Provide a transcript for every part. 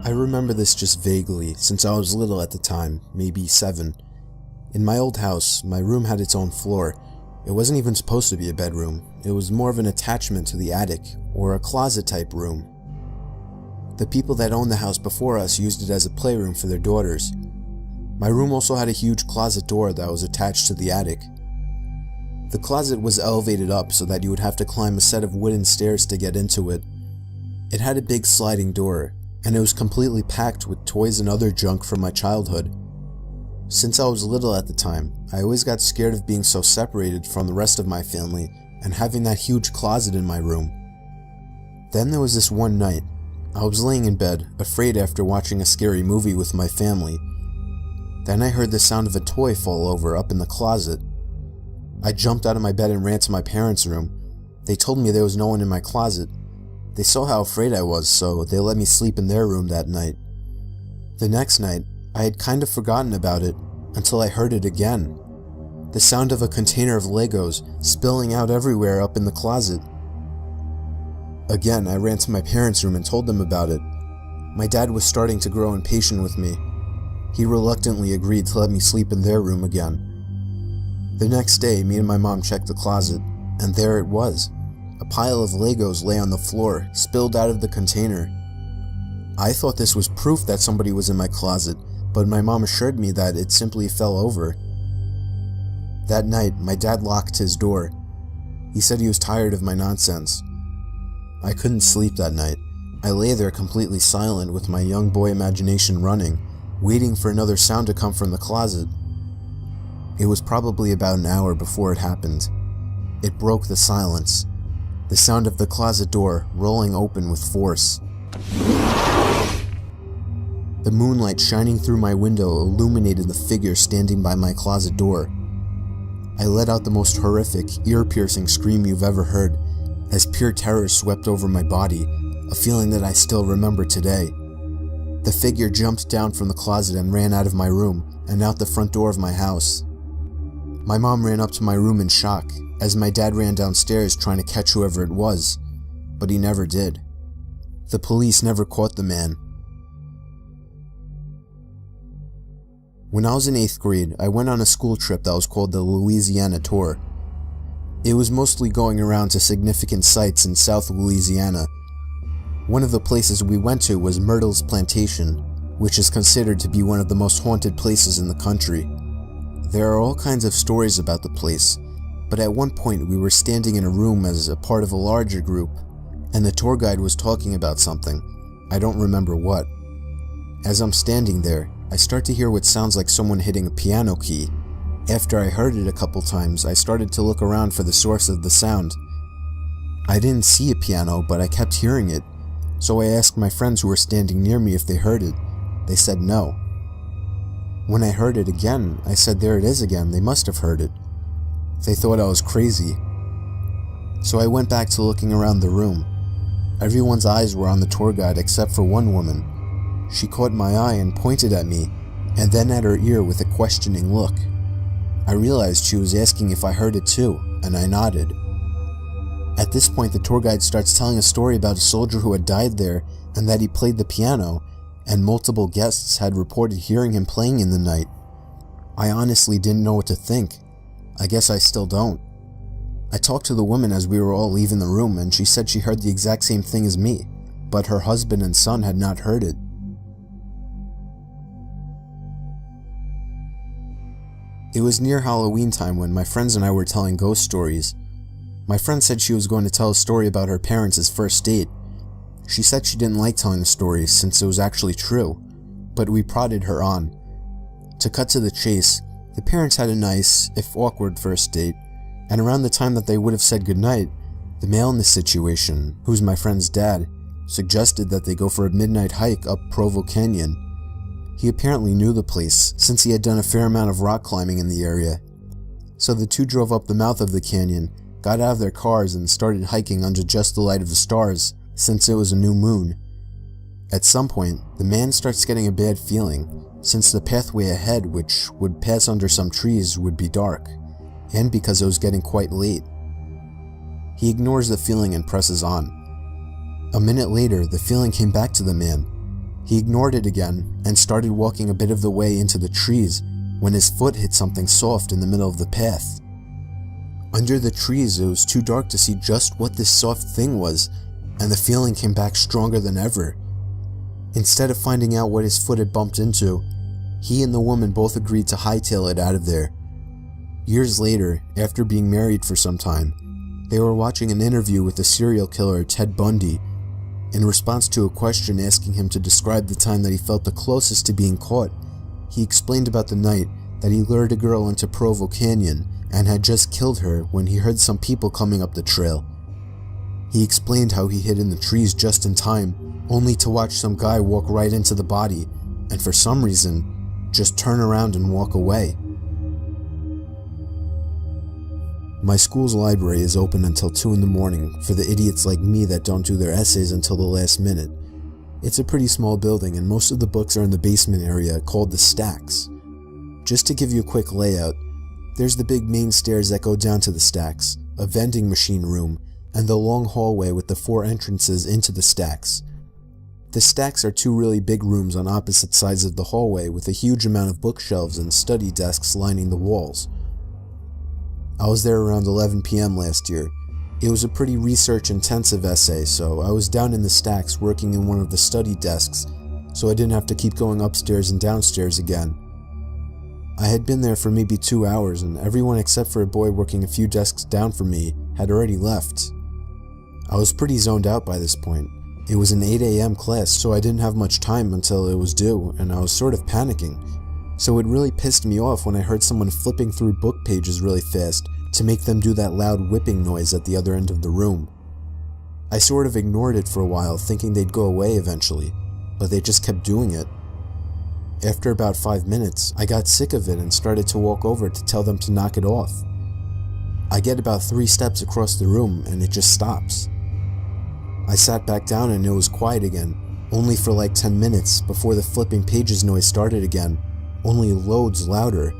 I remember this just vaguely, since I was little at the time, maybe 7. In my old house, my room had its own floor. It wasn't even supposed to be a bedroom. It was more of an attachment to the attic, or a closet type room. The people that owned the house before us used it as a playroom for their daughters. My room also had a huge closet door that was attached to the attic. The closet was elevated up so that you would have to climb a set of wooden stairs to get into it. It had a big sliding door, and it was completely packed with toys and other junk from my childhood. Since I was little at the time, I always got scared of being so separated from the rest of my family and having that huge closet in my room. Then there was this one night. I was laying in bed, afraid after watching a scary movie with my family. Then I heard the sound of a toy fall over up in the closet. I jumped out of my bed and ran to my parents' room. They told me there was no one in my closet. They saw how afraid I was, so they let me sleep in their room that night. The next night, I had kind of forgotten about it until I heard it again. The sound of a container of Legos spilling out everywhere up in the closet. Again, I ran to my parents' room and told them about it. My dad was starting to grow impatient with me. He reluctantly agreed to let me sleep in their room again. The next day, me and my mom checked the closet, and there it was. A pile of Legos lay on the floor, spilled out of the container. I thought this was proof that somebody was in my closet, but my mom assured me that it simply fell over. That night, my dad locked his door. He said he was tired of my nonsense. I couldn't sleep that night. I lay there completely silent with my young boy imagination running, waiting for another sound to come from the closet. It was probably about an hour before it happened. It broke the silence. The sound of the closet door rolling open with force. The moonlight shining through my window illuminated the figure standing by my closet door. I let out the most horrific, ear-piercing scream you've ever heard, as pure terror swept over my body, a feeling that I still remember today. The figure jumped down from the closet and ran out of my room and out the front door of my house. My mom ran up to my room in shock, as my dad ran downstairs trying to catch whoever it was, but he never did. The police never caught the man. When I was in 8th grade, I went on a school trip that was called the Louisiana Tour. It was mostly going around to significant sites in South Louisiana. One of the places we went to was Myrtle's Plantation, which is considered to be one of the most haunted places in the country. There are all kinds of stories about the place, but at one point we were standing in a room as a part of a larger group, and the tour guide was talking about something. I don't remember what. As I'm standing there, I start to hear what sounds like someone hitting a piano key. After I heard it a couple times, I started to look around for the source of the sound. I didn't see a piano, but I kept hearing it, so I asked my friends who were standing near me if they heard it. They said no. When I heard it again, I said there it is again, they must have heard it. They thought I was crazy. So I went back to looking around the room. Everyone's eyes were on the tour guide except for one woman. She caught my eye and pointed at me, and then at her ear with a questioning look. I realized she was asking if I heard it too, and I nodded. At this point, the tour guide starts telling a story about a soldier who had died there and that he played the piano, and multiple guests had reported hearing him playing in the night. I honestly didn't know what to think. I guess I still don't. I talked to the woman as we were all leaving the room, and she said she heard the exact same thing as me, but her husband and son had not heard it. It was near Halloween time when my friends and I were telling ghost stories. My friend said she was going to tell a story about her parents' first date. She said she didn't like telling the stories since it was actually true, but we prodded her on. To cut to the chase, the parents had a nice, if awkward, first date, and around the time that they would have said goodnight, the male in the situation, who's my friend's dad, suggested that they go for a midnight hike up Provo Canyon. He apparently knew the place, since he had done a fair amount of rock climbing in the area. So the two drove up the mouth of the canyon, got out of their cars, and started hiking under just the light of the stars, since it was a new moon. At some point, the man starts getting a bad feeling, since the pathway ahead, which would pass under some trees, would be dark, and because it was getting quite late. He ignores the feeling and presses on. A minute later, the feeling came back to the man. He ignored it again and started walking a bit of the way into the trees when his foot hit something soft in the middle of the path. Under the trees, it was too dark to see just what this soft thing was, and the feeling came back stronger than ever. Instead of finding out what his foot had bumped into, he and the woman both agreed to hightail it out of there. Years later, after being married for some time, they were watching an interview with the serial killer Ted Bundy. In response to a question asking him to describe the time that he felt the closest to being caught, he explained about the night that he lured a girl into Provo Canyon and had just killed her when he heard some people coming up the trail. He explained how he hid in the trees just in time, only to watch some guy walk right into the body, and for some reason, just turn around and walk away. My school's library is open until 2 in the morning for the idiots like me that don't do their essays until the last minute. It's a pretty small building and most of the books are in the basement area called the stacks. Just to give you a quick layout, there's the big main stairs that go down to the stacks, a vending machine room, and the long hallway with the 4 entrances into the stacks. The stacks are 2 really big rooms on opposite sides of the hallway with a huge amount of bookshelves and study desks lining the walls. I was there around 11 p.m. last year. It was a pretty research-intensive essay, so I was down in the stacks working in one of the study desks, so I didn't have to keep going upstairs and downstairs again. I had been there for maybe 2 hours, and everyone except for a boy working a few desks down from me had already left. I was pretty zoned out by this point. It was an 8 a.m. class, so I didn't have much time until it was due, and I was sort of panicking. So it really pissed me off when I heard someone flipping through book pages really fast to make them do that loud whipping noise at the other end of the room. I sort of ignored it for a while, thinking they'd go away eventually, but they just kept doing it. After about 5 minutes, I got sick of it and started to walk over to tell them to knock it off. I get about 3 steps across the room and it just stops. I sat back down and it was quiet again, only for like 10 minutes before the flipping pages noise started again, only loads louder,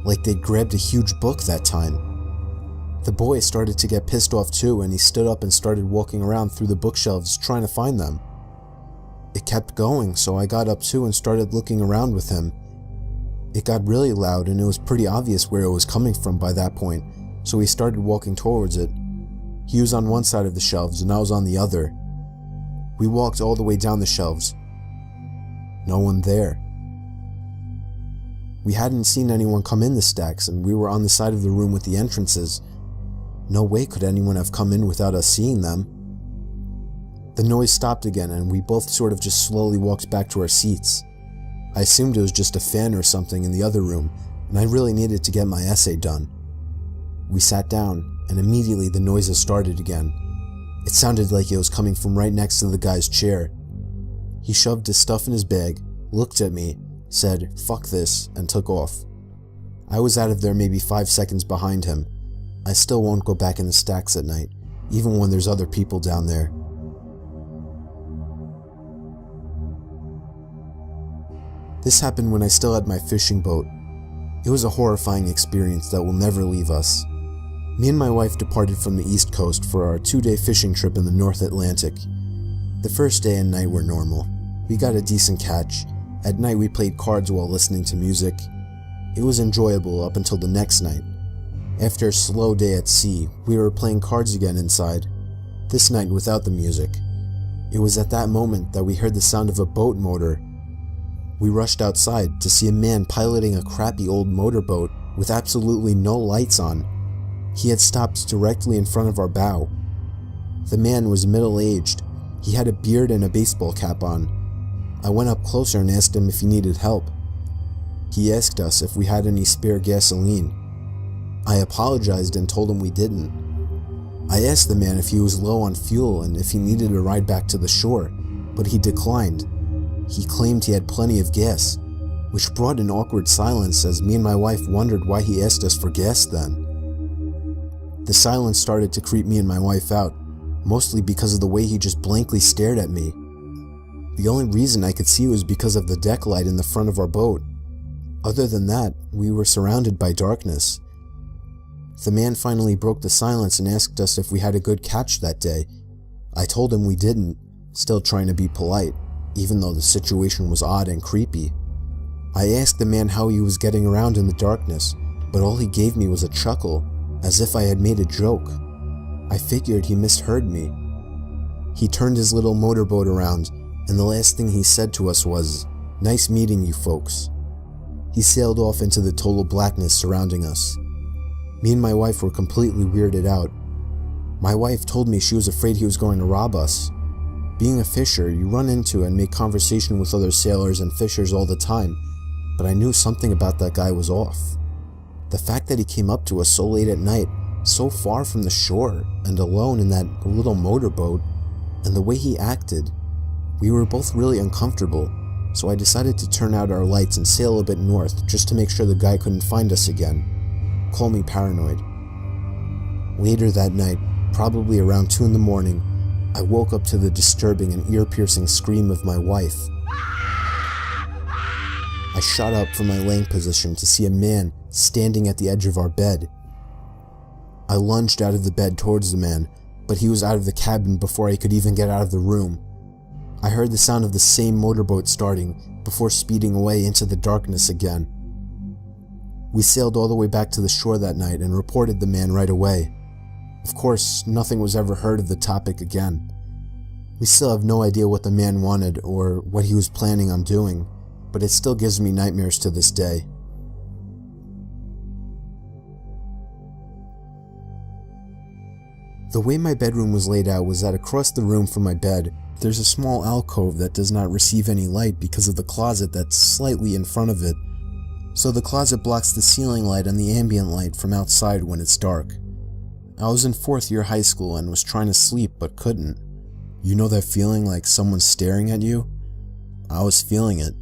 like they'd grabbed a huge book that time. The boy started to get pissed off too, and he stood up and started walking around through the bookshelves trying to find them. It kept going, so I got up too and started looking around with him. It got really loud and it was pretty obvious where it was coming from by that point, so he started walking towards it. He was on one side of the shelves and I was on the other. We walked all the way down the shelves. No one there. We hadn't seen anyone come in the stacks and we were on the side of the room with the entrances. No way could anyone have come in without us seeing them. The noise stopped again and we both sort of just slowly walked back to our seats. I assumed it was just a fan or something in the other room and I really needed to get my essay done. We sat down and immediately the noises started again. It sounded like it was coming from right next to the guy's chair. He shoved his stuff in his bag, looked at me, said, "Fuck this," and took off. I was out of there maybe 5 seconds behind him. I still won't go back in the stacks at night, even when there's other people down there. This happened when I still had my fishing boat. It was a horrifying experience that will never leave us. Me and my wife departed from the East Coast for our 2-day fishing trip in the North Atlantic. The first day and night were normal. We got a decent catch. At night we played cards while listening to music. It was enjoyable up until the next night. After a slow day at sea, we were playing cards again inside, this night without the music. It was at that moment that we heard the sound of a boat motor. We rushed outside to see a man piloting a crappy old motorboat with absolutely no lights on. He had stopped directly in front of our bow. The man was middle-aged. He had a beard and a baseball cap on. I went up closer and asked him if he needed help. He asked us if we had any spare gasoline. I apologized and told him we didn't. I asked the man if he was low on fuel and if he needed a ride back to the shore, but he declined. He claimed he had plenty of gas, which brought an awkward silence as me and my wife wondered why he asked us for gas then. The silence started to creep me and my wife out, mostly because of the way he just blankly stared at me. The only reason I could see was because of the deck light in the front of our boat. Other than that, we were surrounded by darkness. The man finally broke the silence and asked us if we had a good catch that day. I told him we didn't, still trying to be polite. even though the situation was odd and creepy. I asked the man how he was getting around in the darkness, but all he gave me was a chuckle, as if I had made a joke. I figured he misheard me. He turned his little motorboat around, and the last thing he said to us was, "Nice meeting you folks." He sailed off into the total blackness surrounding us. Me and my wife were completely weirded out. My wife told me she was afraid he was going to rob us. Being a fisher, you run into and make conversation with other sailors and fishers all the time, but I knew something about that guy was off. The fact that he came up to us so late at night, so far from the shore, and alone in that little motorboat, and the way he acted, we were both really uncomfortable, so I decided to turn out our lights and sail a bit north just to make sure the guy couldn't find us again. Call me paranoid. Later that night, probably around 2 in the morning, I woke up to the disturbing and ear-piercing scream of my wife. I shot up from my laying position to see a man standing at the edge of our bed. I lunged out of the bed towards the man, but he was out of the cabin before I could even get out of the room. I heard the sound of the same motorboat starting before speeding away into the darkness again. We sailed all the way back to the shore that night and reported the man right away. Of course, nothing was ever heard of the topic again. We still have no idea what the man wanted or what he was planning on doing, but it still gives me nightmares to this day. The way my bedroom was laid out was that across the room from my bed, there's a small alcove that does not receive any light because of the closet that's slightly in front of it. So the closet blocks the ceiling light and the ambient light from outside when it's dark. I was in 4th year high school and was trying to sleep but couldn't. You know that feeling like someone's staring at you? I was feeling it.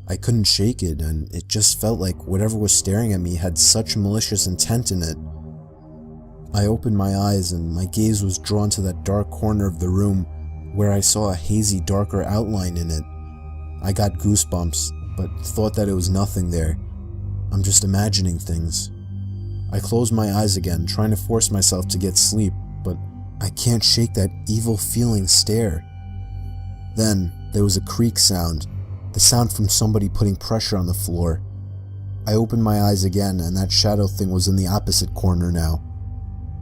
I couldn't shake it, and it just felt like whatever was staring at me had such malicious intent in it. I opened my eyes and my gaze was drawn to that dark corner of the room where I saw a hazy, darker outline in it. I got goosebumps, but thought that it was nothing there. I'm just imagining things. I closed my eyes again, trying to force myself to get sleep, but I can't shake that evil feeling stare. Then, there was a creak sound, the sound from somebody putting pressure on the floor. I opened my eyes again, and that shadow thing was in the opposite corner now.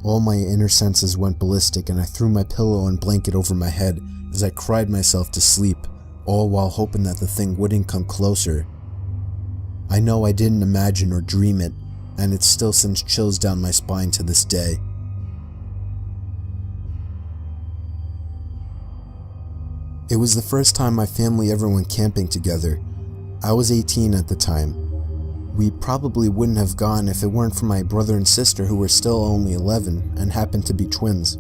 All my inner senses went ballistic, and I threw my pillow and blanket over my head as I cried myself to sleep, all while hoping that the thing wouldn't come closer. I know I didn't imagine or dream it, and it still sends chills down my spine to this day. It was the first time my family ever went camping together. I was 18 at the time. We probably wouldn't have gone if it weren't for my brother and sister who were still only 11 and happened to be twins.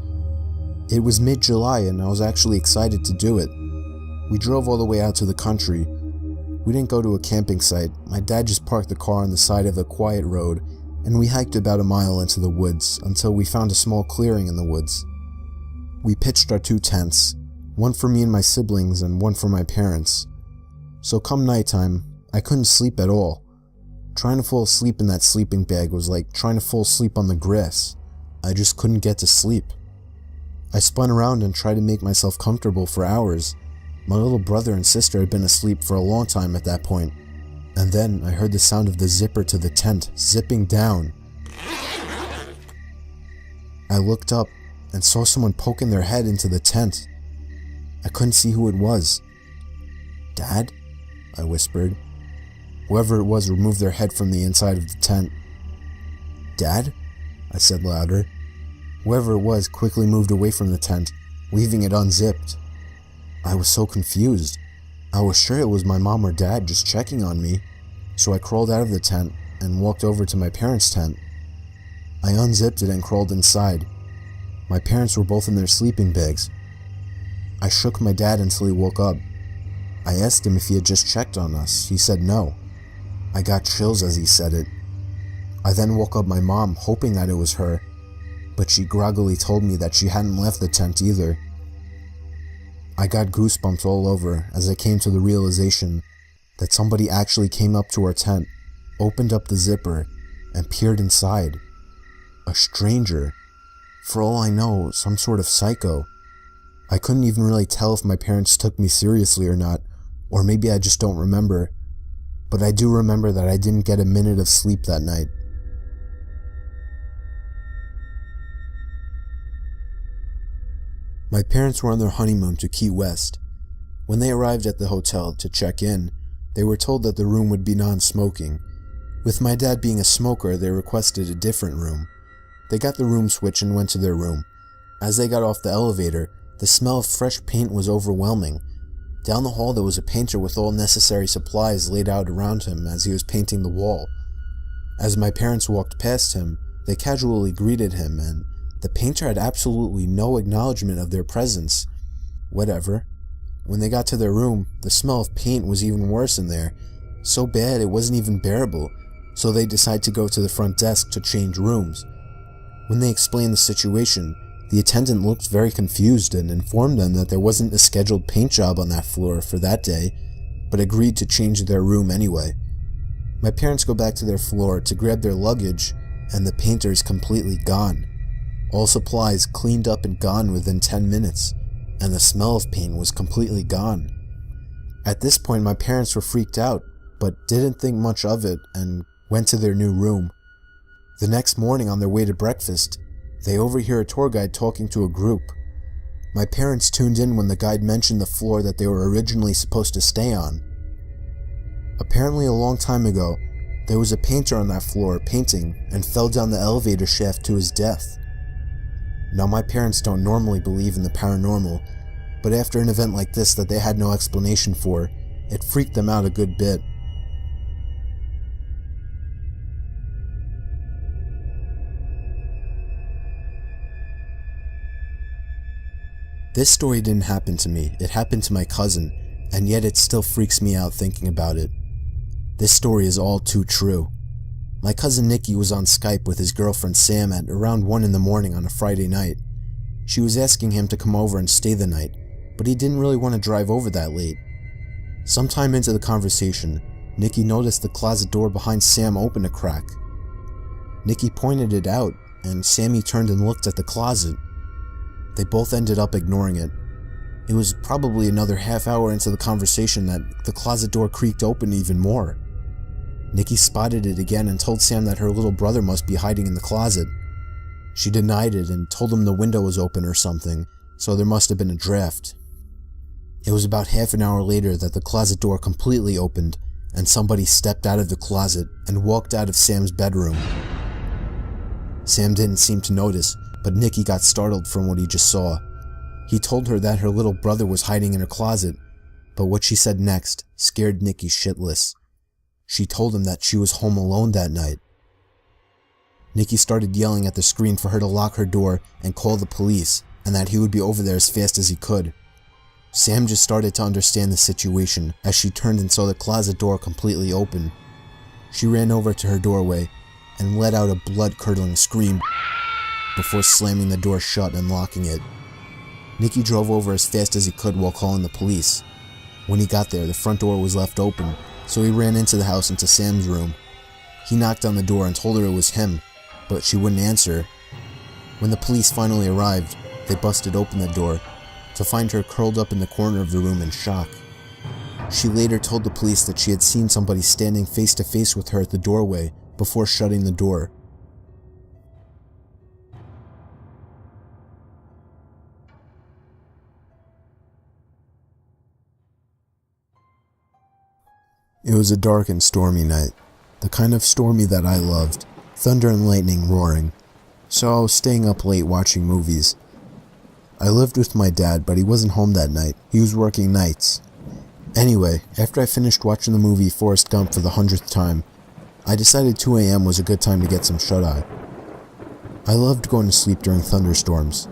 It was mid-July and I was actually excited to do it. We drove all the way out to the country. We didn't go to a camping site. My dad just parked the car on the side of a quiet road, and we hiked about a mile into the woods until we found a small clearing in the woods. We pitched our 2 tents, one for me and my siblings and one for my parents. So come nighttime, I couldn't sleep at all. Trying to fall asleep in that sleeping bag was like trying to fall asleep on the grass. I just couldn't get to sleep. I spun around and tried to make myself comfortable for hours. My little brother and sister had been asleep for a long time at that point. And then I heard the sound of the zipper to the tent zipping down. I looked up and saw someone poking their head into the tent. I couldn't see who it was. "Dad?" I whispered. Whoever it was removed their head from the inside of the tent. "Dad?" I said louder. Whoever it was quickly moved away from the tent, leaving it unzipped. I was so confused. I was sure it was my mom or dad just checking on me, so I crawled out of the tent and walked over to my parents' tent. I unzipped it and crawled inside. My parents were both in their sleeping bags. I shook my dad until he woke up. I asked him if he had just checked on us. He said no. I got chills as he said it. I then woke up my mom, hoping that it was her, but she groggily told me that she hadn't left the tent either. I got goosebumps all over as I came to the realization that somebody actually came up to our tent, opened up the zipper, and peered inside. A stranger. For all I know, some sort of psycho. I couldn't even really tell if my parents took me seriously or not, or maybe I just don't remember. But I do remember that I didn't get a minute of sleep that night. My parents were on their honeymoon to Key West. When they arrived at the hotel to check in, they were told that the room would be non-smoking. With my dad being a smoker, they requested a different room. They got the room switch and went to their room. As they got off the elevator, the smell of fresh paint was overwhelming. Down the hall there was a painter with all necessary supplies laid out around him as he was painting the wall. As my parents walked past him, they casually greeted him, and the painter had absolutely no acknowledgement of their presence. Whatever. When they got to their room, the smell of paint was even worse in there. So bad it wasn't even bearable, so they decided to go to the front desk to change rooms. When they explained the situation, the attendant looked very confused and informed them that there wasn't a scheduled paint job on that floor for that day, but agreed to change their room anyway. My parents go back to their floor to grab their luggage, and the painter is completely gone. All supplies cleaned up and gone within 10 minutes, and the smell of paint was completely gone. At this point, my parents were freaked out, but didn't think much of it and went to their new room. The next morning on their way to breakfast, they overhear a tour guide talking to a group. My parents tuned in when the guide mentioned the floor that they were originally supposed to stay on. Apparently a long time ago, there was a painter on that floor painting and fell down the elevator shaft to his death. Now my parents don't normally believe in the paranormal, but after an event like this that they had no explanation for, it freaked them out a good bit. This story didn't happen to me, it happened to my cousin, and yet it still freaks me out thinking about it. This story is all too true. My cousin Nikki was on Skype with his girlfriend Sam at around 1 in the morning on a Friday night. She was asking him to come over and stay the night, but he didn't really want to drive over that late. Sometime into the conversation, Nikki noticed the closet door behind Sam open a crack. Nikki pointed it out, and Sammy turned and looked at the closet. They both ended up ignoring it. It was probably another half hour into the conversation that the closet door creaked open even more. Nikki spotted it again and told Sam that her little brother must be hiding in the closet. She denied it and told him the window was open or something, so there must have been a draft. It was about half an hour later that the closet door completely opened and somebody stepped out of the closet and walked out of Sam's bedroom. Sam didn't seem to notice, but Nikki got startled from what he just saw. He told her that her little brother was hiding in her closet, but what she said next scared Nikki shitless. She told him that she was home alone that night. Nikki started yelling at the screen for her to lock her door and call the police, and that he would be over there as fast as he could. Sam just started to understand the situation as she turned and saw the closet door completely open. She ran over to her doorway and let out a blood-curdling scream before slamming the door shut and locking it. Nikki drove over as fast as he could while calling the police. When he got there, the front door was left open, so he ran into the house into Sam's room. He knocked on the door and told her it was him, but she wouldn't answer. When the police finally arrived, they busted open the door to find her curled up in the corner of the room in shock. She later told the police that she had seen somebody standing face to face with her at the doorway before shutting the door. It was a dark and stormy night, the kind of stormy that I loved, thunder and lightning roaring, so I was staying up late watching movies. I lived with my dad, but he wasn't home that night, he was working nights. Anyway, after I finished watching the movie Forrest Gump for the 100th time, I decided 2 a.m. was a good time to get some shut-eye. I loved going to sleep during thunderstorms.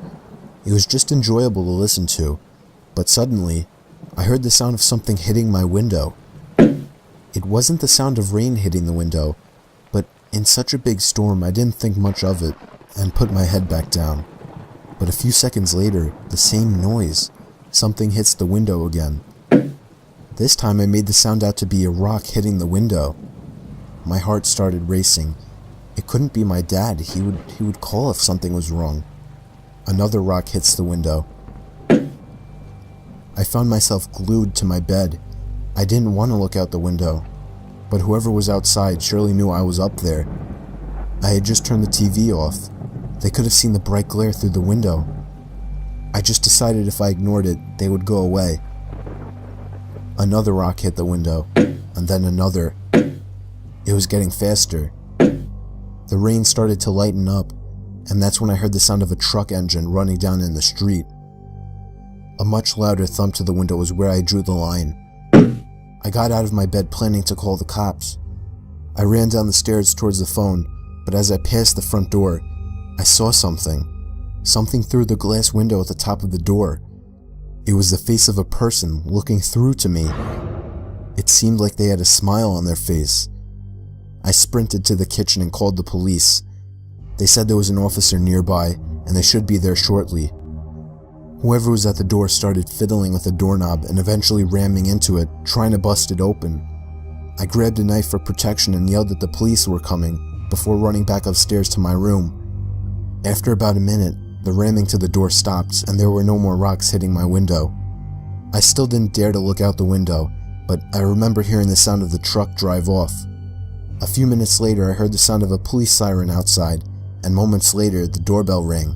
It was just enjoyable to listen to, but suddenly, I heard the sound of something hitting my window. It wasn't the sound of rain hitting the window, but in such a big storm I didn't think much of it and put my head back down. But a few seconds later, the same noise. Something hits the window again. This time I made the sound out to be a rock hitting the window. My heart started racing. It couldn't be my dad. He would call if something was wrong. Another rock hits the window. I found myself glued to my bed. I didn't want to look out the window, but whoever was outside surely knew I was up there. I had just turned the TV off. They could have seen the bright glare through the window. I just decided if I ignored it, they would go away. Another rock hit the window, and then another. It was getting faster. The rain started to lighten up, and that's when I heard the sound of a truck engine running down in the street. A much louder thump to the window was where I drew the line. I got out of my bed planning to call the cops. I ran down the stairs towards the phone, but as I passed the front door, I saw something. Something through the glass window at the top of the door. It was the face of a person looking through to me. It seemed like they had a smile on their face. I sprinted to the kitchen and called the police. They said there was an officer nearby, and they should be there shortly. Whoever was at the door started fiddling with the doorknob and eventually ramming into it, trying to bust it open. I grabbed a knife for protection and yelled that the police were coming, before running back upstairs to my room. After about a minute, the ramming to the door stopped, and there were no more rocks hitting my window. I still didn't dare to look out the window, but I remember hearing the sound of the truck drive off. A few minutes later, I heard the sound of a police siren outside, and moments later, the doorbell rang.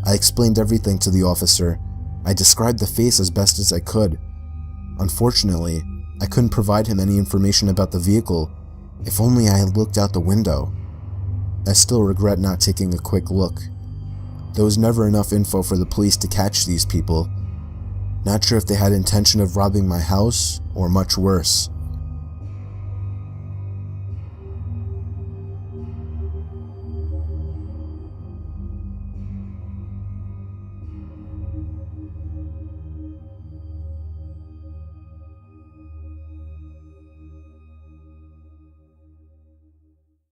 I explained everything to the officer. I described the face as best as I could. Unfortunately, I couldn't provide him any information about the vehicle. If only I had looked out the window. I still regret not taking a quick look. There was never enough info for the police to catch these people. Not sure if they had intention of robbing my house, or much worse.